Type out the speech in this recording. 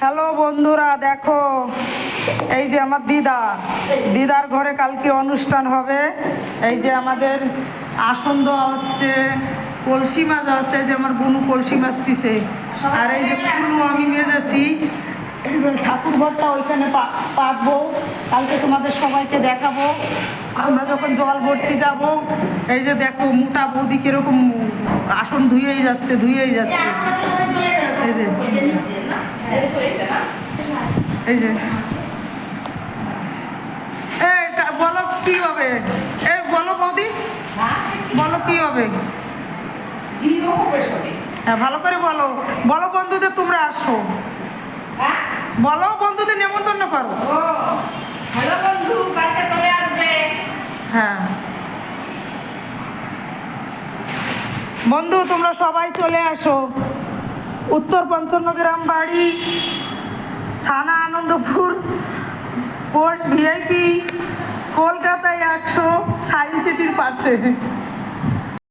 Hello বন্ধুরা, দেখো এই যে আমার দিদার ঘরে কালকে অনুষ্ঠান হবে। এই যে আমাদের আসন দেওয়া হচ্ছে, কলসি মাজা হচ্ছে, যে আমার বোনু কলসি মাজতেছে। আর এই যে কুলু আমি মেজেছি। এইবার ঠাকুর ঘরটা ওইখানে পাতবো, কালকে তোমাদের সবাইকে দেখাবো। আমরা যখন জল ভর্তি যাব, এই যে দেখো মোটা বৌদি কিরকম আসন ধুয়েই যাচ্ছে। এই যে এই যে বলো কি হবে, বলো বৌদি, বলো কি হবে। হ্যাঁ, ভালো করে বলো। বলো বন্ধুদের তোমরা আসো, বলো বন্ধুদের নেমন্তন্ন করো। হ্যালো বন্ধু, কালকে চলে আসবে। হ্যাঁ বন্ধু, তোমরা সবাই চলে আসো। উত্তর পঞ্চন্নগ্রাম বাড়ি, থানা আনন্দপুর, পোস্ট ভিআইপি, কলকাতায় 100, সায়েন্স সিটির পাশে।